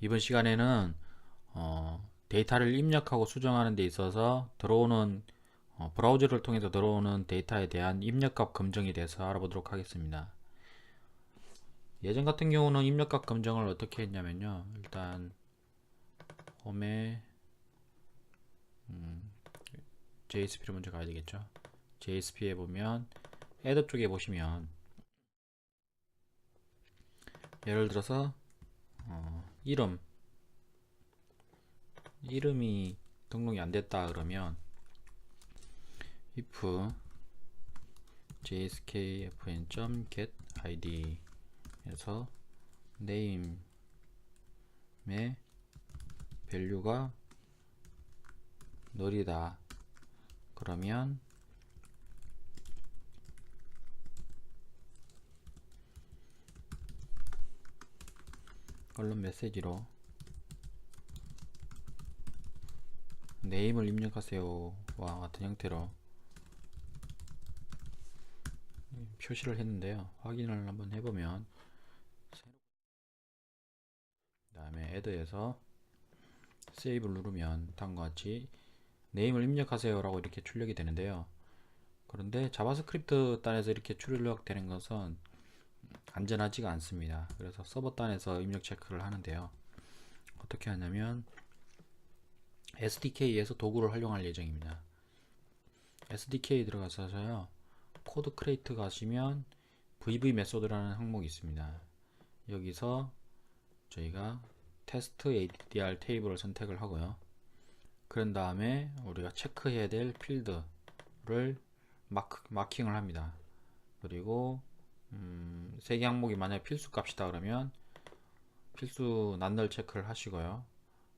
이번 시간에는 데이터를 입력하고 수정하는 데 있어서 들어오는 브라우저를 통해서 들어오는 데이터에 대한 입력값 검정에 대해서 알아보도록 하겠습니다. 예전 같은 경우는 입력값 검정을 어떻게 했냐면요. 일단 홈에 JSP를 먼저 가야 되겠죠. JSP에 보면 헤더 쪽에 보시면 예를 들어서 이름이 등록이 안 됐다 그러면 if jskfn.getID 에서 name의 value가 null이다 그러면 언론 메시지로 name을 입력하세요 와 같은 형태로 표시를 했는데요. 확인을 한번 해보면 그 다음에 add에서 save를 누르면 다음과 같이 name을 입력하세요 라고 이렇게 출력이 되는데요. 그런데 자바스크립트 단에서 이렇게 출력되는 것은 안전하지가 않습니다. 그래서 서버 단에서 입력 체크를 하는데요. 어떻게 하냐면 SDK에서 도구를 활용할 예정입니다. SDK 들어가서요 코드 크레이트 가시면 VV 메소드라는 항목이 있습니다. 여기서 저희가 테스트 ADDR 테이블을 선택을 하고요. 그런 다음에 우리가 체크해야 될 필드를 마킹을 합니다. 그리고 세 개 항목이 만약에 필수 값이다 그러면 필수 난널 체크를 하시고요.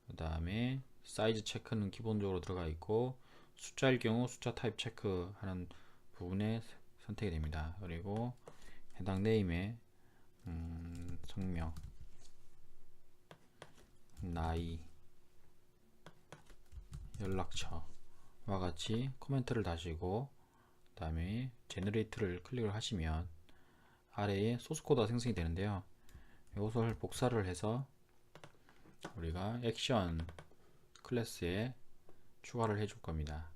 그 다음에 사이즈 체크는 기본적으로 들어가 있고 숫자일 경우 숫자 타입 체크하는 부분에 선택이 됩니다. 그리고 해당 네임에 성명, 나이, 연락처와 같이 코멘트를 다시고 그 다음에 제너레이트를 클릭을 하시면 아래에 소스코드가 생성이 되는데요. 이것을 복사를 해서 우리가 액션 클래스에 추가를 해줄 겁니다.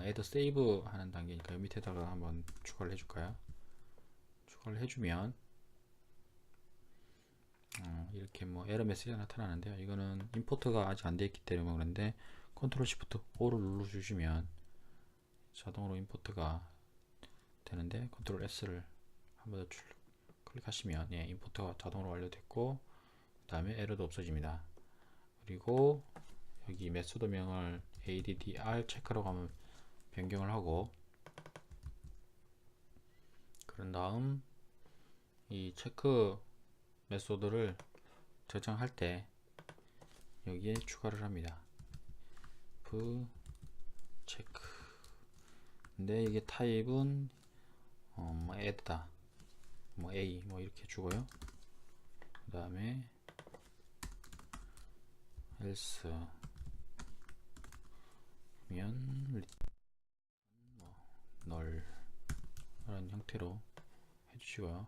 add save 하는 단계니까 밑에다가 한번 추가를 해줄까요? 추가를 해주면 이렇게 뭐 에러 메시지가 나타나는데요. 이거는 임포트가 아직 안 되어 있기 때문에 그런데 컨트롤 시프트 O를 눌러 주시면 자동으로 임포트가 되는데 컨트롤 S를 한번 더 클릭하시면 예, 임포트가 자동으로 완료됐고 그 다음에 에러도 없어집니다. 그리고 여기 메소드명을 addr 체크라고 하면 변경을 하고 그런 다음 이 체크 메소드를 저장할 때 여기에 추가를 합니다. f 체크 근데 이게 타입은 뭐 add다 뭐 a 뭐 이렇게 주고요. 그 다음에 else 면 뭐 null 이런 형태로 해주시고요.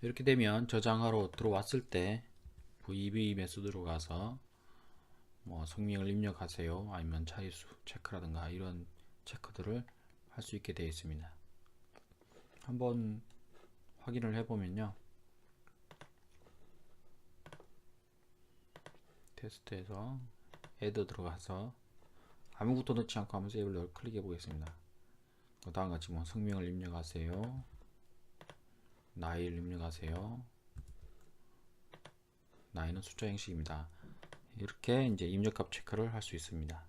이렇게 되면 저장하러 들어왔을 때 VB 메소드로 가서 뭐 성명을 입력하세요 아니면 자릿수 체크라든가 이런 체크들을 할 수 있게 되어 있습니다. 한번 확인을 해보면요. 테스트에서 add 들어가서 아무것도 넣지 않고 한번 세이브를 클릭해 보겠습니다. 그 다음 같이 뭐 성명을 입력하세요 나이를 입력하세요 나이는 숫자 형식입니다. 이렇게 이제 입력값 체크를 할 수 있습니다.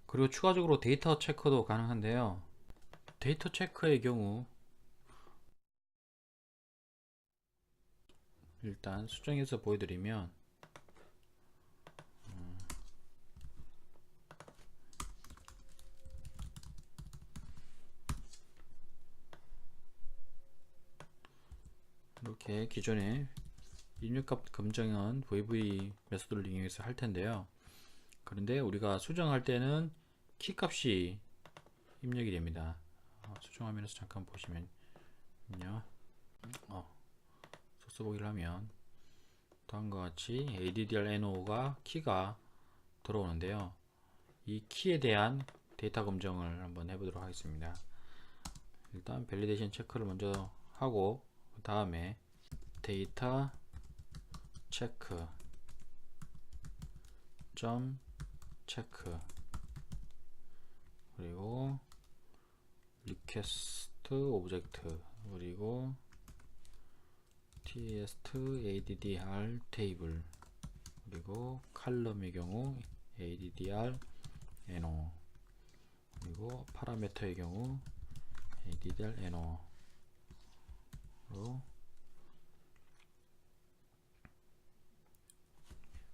그리고 추가적으로 데이터 체크도 가능한데요. 데이터 체크의 경우 일단 수정해서 보여드리면 이렇게 기존에 입력값 검정은 VV 메소드를 이용해서 할 텐데요. 그런데 우리가 수정할 때는 키값이 입력이 됩니다. 수정 화면에서 잠깐 보시면요. 써보기를 하면 다음과 같이 addr-no가 키가 들어오는데요. 이 키에 대한 데이터 검증을 한번 해보도록 하겠습니다. 일단 밸리데이션 체크를 먼저 하고 그 다음에 데이터 체크 점 체크 그리고 리퀘스트 오브젝트 그리고 test addr 테이블 그리고 칼럼의 경우 addr no 그리고 파라미터의 경우 addr no 로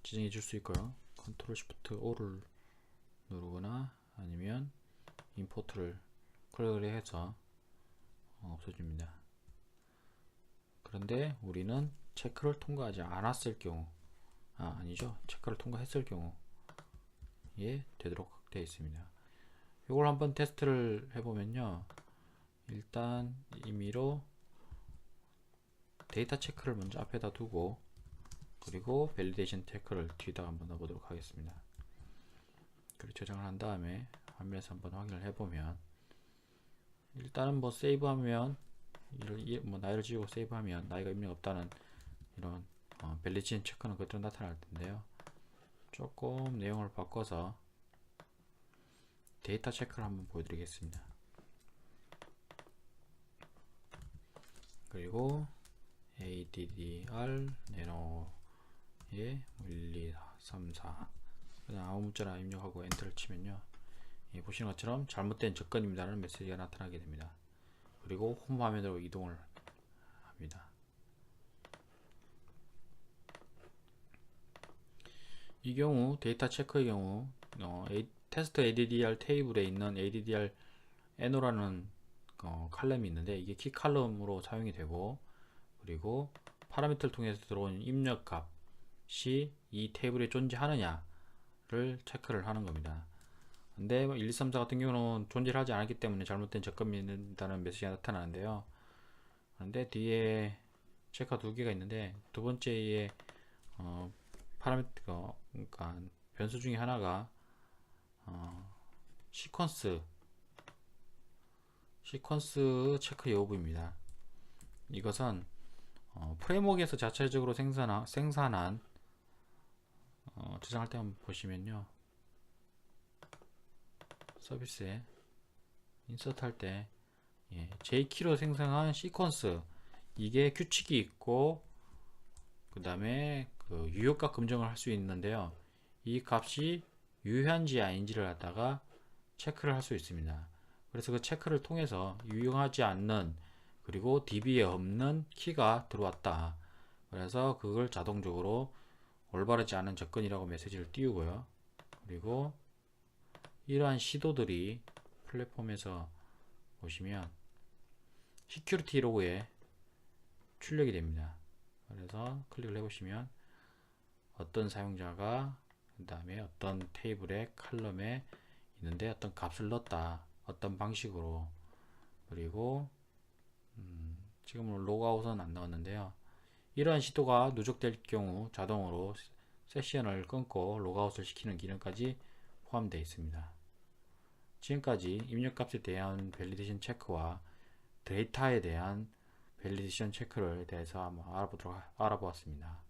지정해 줄 수 있고요. 컨트롤 시프트 O를 누르거나 아니면 임포트를 클릭해서 없어집니다. 그런데 우리는 체크를 통과하지 않았을 경우 아니죠. 체크를 통과했을 경우에 되도록 되어 있습니다. 이걸 한번 테스트를 해보면요. 일단 임의로 데이터 체크를 먼저 앞에다 두고 그리고 밸리데이션 체크를 뒤에다 한번 넣어보도록 하겠습니다. 그리고 저장을 한 다음에 화면에서 한번 확인을 해보면 일단은 뭐 세이브하면 뭐 나이를 지우고 세이브하면 나이가 의미가 없다는 이런 밸리데이션 체크는 그대로 나타날 텐데요. 조금 내용을 바꿔서 데이터 체크를 한번 보여드리겠습니다. 그리고 addr nano에 1, 2, 3, 4 그냥 아무 문자나 입력하고 엔터를 치면요. 보시는 것처럼 잘못된 접근입니다 라는 메시지가 나타나게 됩니다. 그리고 홈 화면으로 이동을 합니다. 이 경우 데이터 체크의 경우 테스트 addr 테이블에 있는 addr no라는 칼럼이 있는데 이게 키 칼럼으로 사용이 되고 그리고 파라미터를 통해서 들어온 입력 값이 이 테이블에 존재하느냐를 체크를 하는 겁니다. 근데 1, 2, 3, 4 같은 경우는 존재를 하지 않았기 때문에 잘못된 접근이다는 메시지가 나타나는데요. 그런데 뒤에 체크가 두 개가 있는데 두 번째에 파라미터 그러니까 변수 중에 하나가 시퀀스 체크 여부입니다. 이것은 프레임워크에서 자체적으로 생산한 저장할 때 한번 보시면요. 서비스에 인서트 할 때 J키로 생성한 시퀀스 이게 규칙이 있고 그 다음에 그 유효값 검증을 할 수 있는데요. 이 값이 유효한지 아닌지를 갖다가 체크를 할 수 있습니다. 그래서 그 체크를 통해서 유효하지 않는 그리고 DB에 없는 키가 들어왔다. 그래서 그걸 자동적으로 올바르지 않은 접근이라고 메시지를 띄우고요. 그리고 이러한 시도들이 플랫폼에서 보시면 시큐리티 로그에 출력이 됩니다. 그래서 클릭을 해보시면 어떤 사용자가 그 다음에 어떤 테이블의 칼럼에 있는데 어떤 값을 넣었다. 어떤 방식으로 그리고 지금은 로그아웃은 안 나왔는데요. 이러한 시도가 누적될 경우 자동으로 세션을 끊고 로그아웃을 시키는 기능까지 포함되어 있습니다. 지금까지 입력값에 대한 밸리데이션 체크와 데이터에 대한 밸리데이션 체크를 대해서 한번 알아보았습니다.